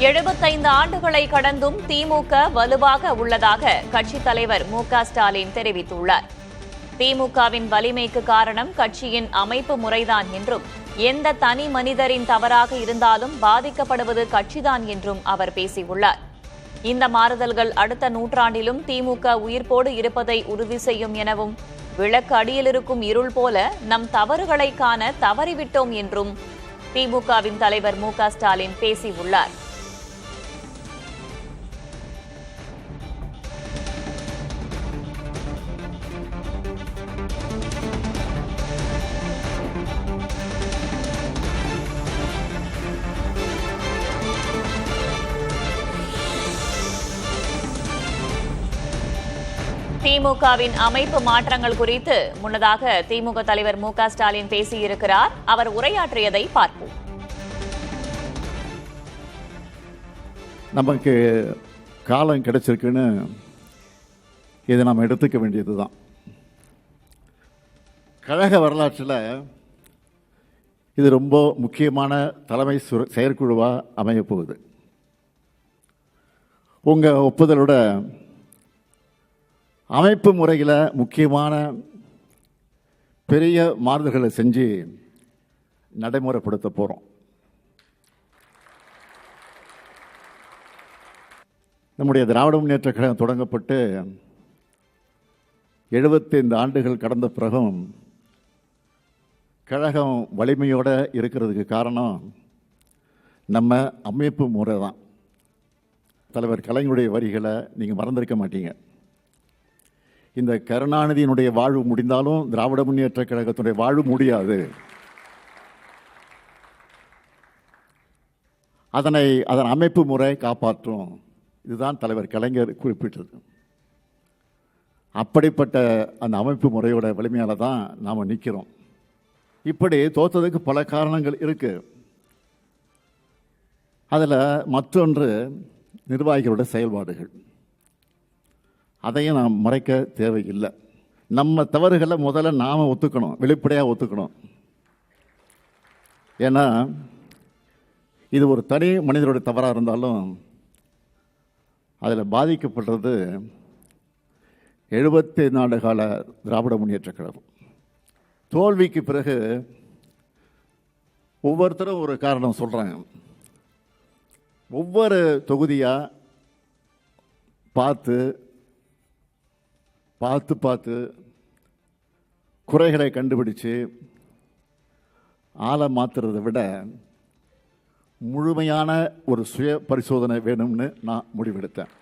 75 ஆண்டுகளை கடந்தும் திமுக வலுவாக உள்ளதாக கட்சித் தலைவர் மு.க. ஸ்டாலின் தெரிவித்துள்ளார். திமுகவின் வலிமைக்கு காரணம் கட்சியின் அமைப்பு முறைதான் என்றும், எந்த தனி மனிதரின் தவறாக இருந்தாலும் பாதிக்கப்படுவது கட்சிதான் என்றும் அவர் பேசியுள்ளார். இந்த மாறுதல்கள் அடுத்த நூற்றாண்டிலும் திமுக உயிர்ப்போடு இருப்பதை உறுதி செய்யும் எனவும், விளக்கு அடியில் இருக்கும் இருள் போல நம் தவறுகளை காண தவறிவிட்டோம் என்றும் திமுகவின் தலைவர் மு.க. ஸ்டாலின் பேசியுள்ளார். திமுகவின் அமைப்பு மாற்றங்கள் குறித்து முன்னதாக திமுக தலைவர் மு.க. ஸ்டாலின் பேசியிருக்கிறார். அவர் உரையாற்றியதை பார்ப்போம். நமக்கு காலம் கிடைச்சிருக்குன்னு இதை நாம் எடுத்துக்க வேண்டியதுதான். கழக வரலாற்றில் இது ரொம்ப முக்கியமான தலைமை செயற்குழுவாக அமையப் போகுது. உங்கள் ஒப்புதலோட அமைப்பு முறையில் முக்கியமான பெரிய மாறுதல்களை செஞ்சு நடைமுறைப்படுத்த போகிறோம். நம்முடைய திராவிட முன்னேற்றக் கழகம் தொடங்கப்பட்டு 75 ஆண்டுகள் கடந்த பிறகும் கழகம் வலிமையோடு இருக்கிறதுக்கு காரணம் நம்ம அமைப்பு முறை தான். தலைவர் கலைஞருடைய வரிகளை நீங்கள் மறந்திருக்க மாட்டீங்க. இந்த கருணாநிதியினுடைய வாழ்வு முடிந்தாலும் திராவிட முன்னேற்ற கழகத்தினுடைய வாழ்வு முடியாது. அதன் அமைப்பு முறை காப்பாற்றும். இதுதான் தலைவர் கலைஞர் குறிப்பிட்டது. அப்படிப்பட்ட அந்த அமைப்பு முறையோட வலிமையால தான் நாம் நிற்கிறோம். இப்படி தோற்றதுக்கு பல காரணங்கள் இருக்கு. அதில் மற்றொன்று நிர்வாகிகளோட செயல்பாடுகள். அதையும் நாம் மறைக்க தேவையில்லை. நம்ம தவறுகளை முதல்ல நாம் ஒத்துக்கணும், வெளிப்படையாக ஒத்துக்கணும். ஏன்னா இது ஒரு தனி மனிதனுடைய தவறாக இருந்தாலும் அதில் பாதிக்கப்படுறது 75 ஆண்டு கால திராவிட முன்னேற்ற கழகம். தோல்விக்கு பிறகு ஒவ்வொருத்தரும் ஒரு காரணம் சொல்கிறாங்க. ஒவ்வொரு தொகுதியாக பார்த்து குறைகளை கண்டுபிடிச்சு ஆளை மாற்றுறதை விட முழுமையான ஒரு சுய பரிசோதனை வேணும்னு நான் முடிவெடுத்தேன்.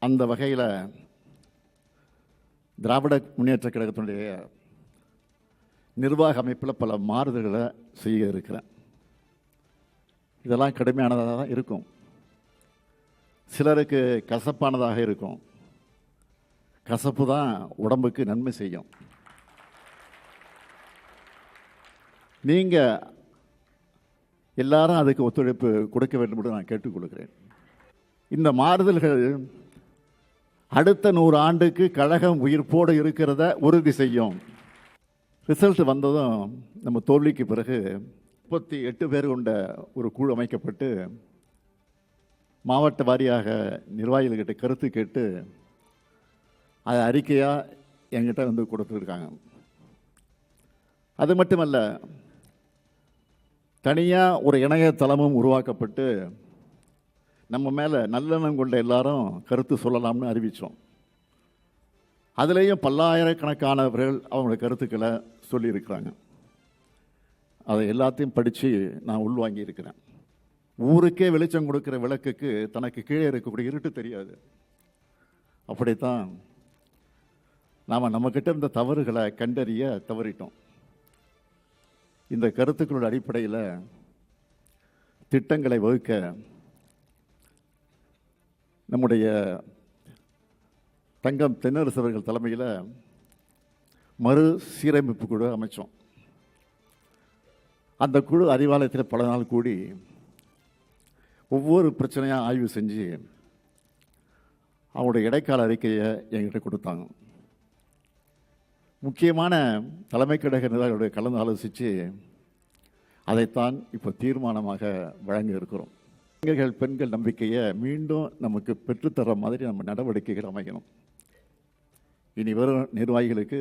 அந்த வகையில் திராவிட முன்னேற்ற கழகத்தினுடைய நிர்வாக அமைப்பில் பல மாறுதல்களை செய்ய இருக்கிறேன். இதெல்லாம் கடுமையானதாக தான் இருக்கும், சிலருக்கு கசப்பானதாக இருக்கும். கசப்பு தான் உடம்புக்கு நன்மை செய்யும். நீங்கள் எல்லாரும் அதுக்கு ஒத்துழைப்பு கொடுக்க வேண்டும் என்று நான் கேட்டுக்கொள்கிறேன். இந்த மாறுதல்கள் அடுத்த 100 ஆண்டுக்கு கழகம் உயிர்ப்போடு இருக்கிறத உறுதி செய்யும். ரிசல்ட் வந்ததும் நம்ம தோல்விக்கு பிறகு 38 பேர் கொண்ட ஒரு குழு அமைக்கப்பட்டு மாவட்ட வாரியாக நிர்வாகிகள்கிட்ட கருத்து கேட்டு அது அறிக்கையாக என்கிட்ட வந்து கொடுத்துருக்காங்க. அது மட்டுமல்ல, தனியாக ஒரு இணையதளமும் உருவாக்கப்பட்டு நம்ம மேலே நல்லெண்ணம் கொண்ட எல்லாரும் கருத்து சொல்லலாம்னு அறிவித்தோம். அதுலேயும் பல்லாயிரக்கணக்கானவர்கள் அவங்களோட கருத்துக்களை சொல்லியிருக்கிறாங்க. அதை எல்லாத்தையும் படித்து நான் உள்வாங்கி இருக்கிறேன். ஊருக்கே வெளிச்சம் கொடுக்குற விளக்குக்கு தனக்கு கீழே இருக்கக்கூடிய இருட்டு தெரியாது. அப்படித்தான் நாம் நம்மக்கிட்ட இருந்த தவறுகளை கண்டறிய தவறிட்டோம். இந்த கருத்துக்களோட அடிப்படையில் திட்டங்களை வகுக்க நம்முடைய தங்கம் தென்னரசர்கள் தலைமையில் மறு சீரமைப்பு குழு அமைச்சோம். அந்த குழு அறிவாலயத்தில் பல நாள் கூடி ஒவ்வொரு பிரச்சனையாக ஆய்வு செஞ்சு அவங்களுடைய இடைக்கால அறிக்கையை என்கிட்ட கொடுத்தாங்க. முக்கியமான தலைமை கழக நிர்வாகிகளுடைய கலந்து ஆலோசித்து அதைத்தான் இப்போ தீர்மானமாக வழங்க இருக்கிறோம். இளைஞர்கள் பெண்கள் நம்பிக்கையை மீண்டும் நமக்கு பெற்றுத்தர மாதிரி நம்ம நடவடிக்கைகள் அமைக்கணும். இனி வரும் நிர்வாகிகளுக்கு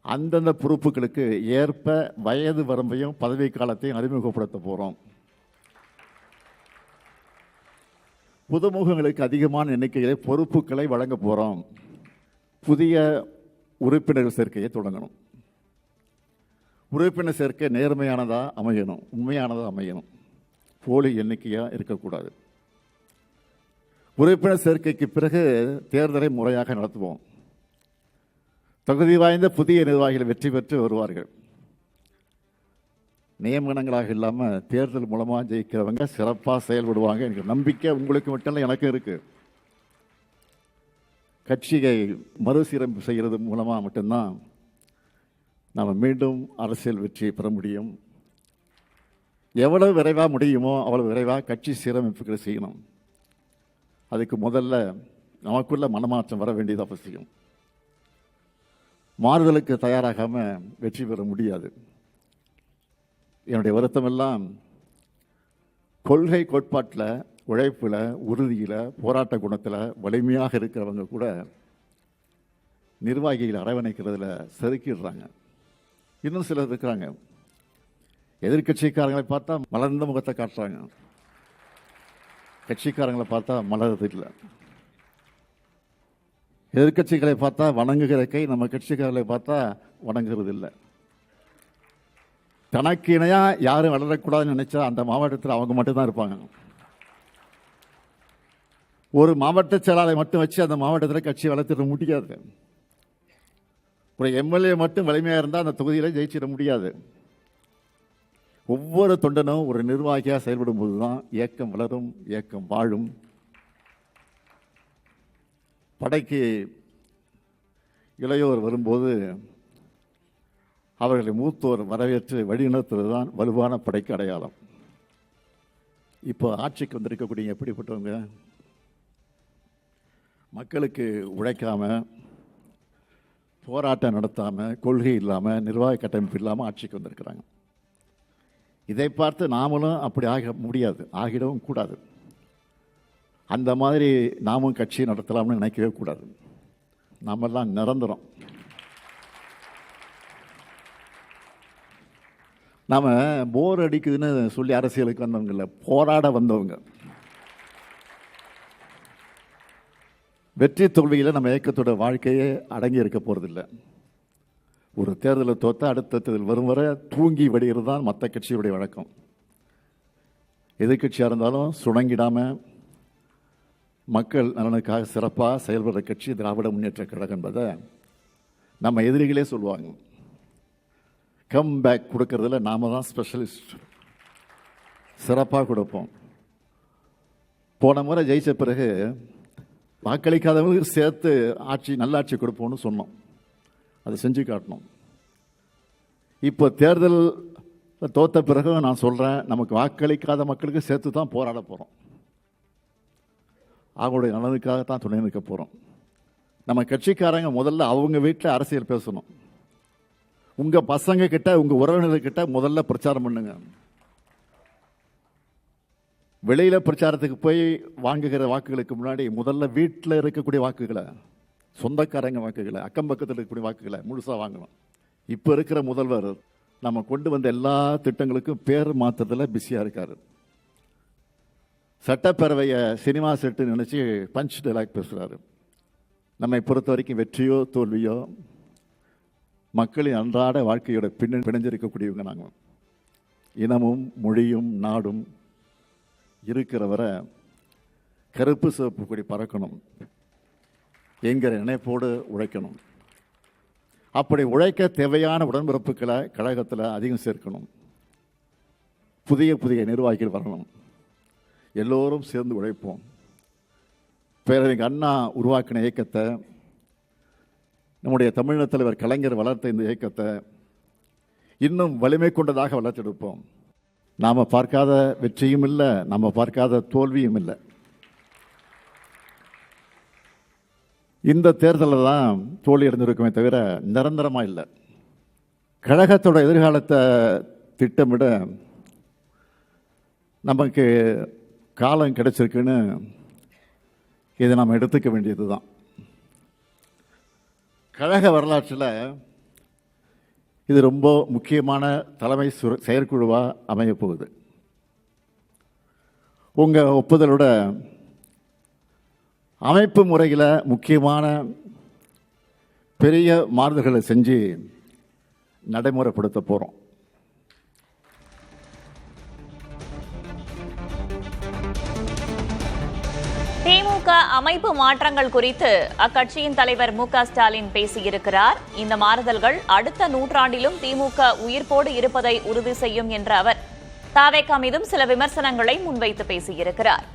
அந்தந்த பொறுப்புகளுக்கு ஏற்ப வயது வரம்பையும் பதவி காலத்தையும் அறிமுகப்படுத்த போகிறோம். புதுமுகங்களுக்கு அதிகமான எண்ணிக்கையிலே பொறுப்புகளை வழங்க போகிறோம். புதிய உறுப்பினர்கள் சேர்க்கையை தொடங்கணும். உறுப்பினர் சேர்க்கை நேர்மையானதாக அமையணும், உண்மையானதாக அமையணும், போலி எண்ணிக்கையாக இருக்கக்கூடாது. உறுப்பினர் சேர்க்கைக்கு பிறகு தேர்தலை முறையாக நடத்துவோம். தகுதி வாய்ந்த புதிய நிர்வாகிகள் வெற்றி பெற்று வருவார்கள். நியமனங்களாக இல்லாமல் தேர்தல் மூலமாக ஜெயிக்கிறவங்க சிறப்பாக செயல்படுவாங்க. எனக்கு நம்பிக்கை உங்களுக்கு மட்டும் இல்லை, எனக்கு இருக்குது. கட்சியை மறுசீரமைப்பு செய்கிறது மூலமாக மட்டும்தான் நாம் மீண்டும் அரசியல் வெற்றி பெற முடியும். எவ்வளவு விரைவாக முடியுமோ அவ்வளவு விரைவாக கட்சி சீரமைப்புகளை செய்யணும். அதுக்கு முதல்ல நமக்குள்ள மனமாற்றம் வர வேண்டியது அவசியம். மாறுதலுக்கு தயாராகாமல் வெற்றி பெற முடியாது. என்னுடைய வருத்தமெல்லாம் கொள்கை கோட்பாட்டில், உழைப்பில், உறுதியில், போராட்ட குணத்தில் வலிமையாக இருக்கிறவங்க கூட நிர்வாகிகளை அரவணைக்கிறதுல செதுக்கிடுறாங்க. இன்னும் சிலர் இருக்கிறாங்க, எதிர்கட்சிக்காரங்களை பார்த்தா மலர்ந்த முகத்தை காட்டுறாங்க, கட்சிக்காரங்களை பார்த்தா மலர்றது இல்லை. எதிர்கட்சிகளை பார்த்தா வணங்குகிற கை நம்ம கட்சிக்காரர்களை பார்த்தா வணங்குறது இல்லை. தனக்கு இணையாக யாரும் வளரக்கூடாதுன்னு நினைச்சா அந்த மாவட்டத்தில் அவங்க மட்டும்தான் இருப்பாங்க. ஒரு மாவட்ட செயலாளரை மட்டும் வச்சு அந்த மாவட்டத்தில் கட்சி வளர்த்திட முடியாது. ஒரு எம்எல்ஏ மட்டும் வலிமையாக இருந்தால் அந்த தொகுதியில் ஜெயிச்சிட முடியாது. ஒவ்வொரு தொண்டனும் ஒரு நிர்வாகியாக செயல்படும் போது தான் இயக்கம் வளரும், இயக்கம் வாழும். படைக்கு இளையோர் வரும்போது அவர்களை மூத்தோர் வரவேற்று வழிநடத்துவது தான் வலுவான படைக்கு அடையாளம். இப்போ ஆட்சிக்கு வந்திருக்கக்கூடிய எப்படிப்பட்டவங்க? மக்களுக்கு உழைக்காம, போராட்டம் நடத்தாமல், கொள்கை இல்லாமல், நிர்வாக கட்டமைப்பு இல்லாமல் ஆட்சிக்கு வந்திருக்கிறாங்க. இதை பார்த்து நாமளும் அப்படி ஆக முடியாது, ஆகிடவும் கூடாது. அந்த மாதிரி நாமும் கட்சி நடத்தலாம்னு நினைக்கவே கூடாது. நாமெல்லாம் நிரந்தரம். நாம் போர் அடிக்குதுன்னு சொல்லி அரசியலுக்கு வந்தவங்க இல்லை, போராட வந்தவங்க. வெற்றி தோல்வியில் நம்ம இயக்கத்தோட வாழ்க்கையே அடங்கி இருக்க போகிறதில்லை. ஒரு தேர்தலை தோற்றா அடுத்த தேர்தல் வரும் வரை தூங்கி வடிகிறது தான் மற்ற கட்சியுடைய வழக்கம். எதிர்கட்சியாக இருந்தாலும் சுணங்கிடாமல் மக்கள் நலனுக்காக சிறப்பாக செயல்படுற கட்சி திராவிட முன்னேற்ற கழகம் என்பதை நம்ம எதிரிகளே சொல்லுவாங்க. கம் பேக் கொடுக்கறதுல நாம தான் ஸ்பெஷலிஸ்ட், சிறப்பாக கொடுப்போம். போன முறை ஜெயிச்ச பிறகு வாக்களிக்காதவங்களுக்கு சேர்த்து ஆட்சி, நல்லாட்சி கொடுப்போம்னு சொன்னோம். அதை செஞ்சு காட்டணும். இப்போ தேர்தல் தோற்ற பிறகு நான் சொல்கிறேன், நமக்கு வாக்களிக்காத மக்களுக்கு சேர்த்து தான் போராட போகிறோம். அவங்களுடைய நலனுக்காகத்தான் துணை நிற்க போகிறோம். நம்ம கட்சிக்காரங்க முதல்ல அவங்க வீட்டில் அரசியல் பேசணும். உங்கள் பசங்க கிட்ட, உங்கள் உறவினர்கிட்ட முதல்ல பிரச்சாரம் பண்ணுங்க. வெளியில் பிரச்சாரத்துக்கு போய் வாங்குகிற வாக்குகளுக்கு முன்னாடி முதல்ல வீட்டில் இருக்கக்கூடிய வாக்குகளை, சொந்தக்காரங்க வாக்குகளை, அக்கம் பக்கத்தில் இருக்கக்கூடிய வாக்குகளை முழுசாக வாங்கணும். இப்போ இருக்கிற முதல்வர் நம்ம கொண்டு வந்த எல்லா திட்டங்களுக்கும் பேர் மாற்றத்தில் பிஸியாக இருக்கார். சட்டப்பேரவையை சினிமா செட்டு நினச்சி பஞ்ச் டைலாக் பேசுகிறாரு. நம்மை பொறுத்த வரைக்கும் வெற்றியோ தோல்வியோ மக்களின் அன்றாட வாழ்க்கையோட பிணைஞ்சிருக்கக்கூடியவங்க நாங்கள். இனமும் மொழியும் நாடும் இருக்கிறவரை கருப்பு சிவப்பு கொடி பறக்கணும் என்கிற நினைப்போடு உழைக்கணும். அப்படி உழைக்க தேவையான உடன்பிறப்புகளை கழகத்தில் அதிகம் சேர்க்கணும். புதிய புதிய நிர்வாகிகள் வரணும். எல்லோரும் சேர்ந்து உழைப்போம். பேரறிஞர் அண்ணா உருவாக்கின இயக்கத்தை, நம்முடைய தமிழக தலைவர் கலைஞர் வளர்த்த இந்த இயக்கத்தை இன்னும் வலிமை கொண்டதாக வளர்த்தெடுப்போம். நாம் பார்க்காத வெற்றியும் இல்லை, நம்ம பார்க்காத தோல்வியும் இல்லை. இந்த தேர்தலில் தான் தோல்வி அடைந்திருக்குமே தவிர நிரந்தரமாக இல்லை. கழகத்தோட எதிர்காலத்தை திட்டமிட நமக்கு காலம் கிடைச்சிருக்குன்னு இதை நாம் எடுத்துக்க வேண்டியது தான். கழக வரலாற்றில் இது ரொம்ப முக்கியமான தலைமை செயற்குழுவாக அமையப் போகுது. உங்கள் ஒப்புதலோட அமைப்பு முறையில் முக்கியமான பெரிய மாறுதல்களை செஞ்சு நடைமுறைப்படுத்த போகிறோம். திமுக அமைப்பு மாற்றங்கள் குறித்து அக்கட்சியின் தலைவர் மு.க.ஸ்டாலின் பேசியிருக்கிறார். இந்த மாறுதல்கள் அடுத்த நூற்றாண்டிலும் திமுக உயிர்ப்போடு இருப்பதை உறுதி செய்யும் என்ற அவர் தாவேகா மீதும் சில விமர்சனங்களை முன்வைத்து பேசியிருக்கிறார்.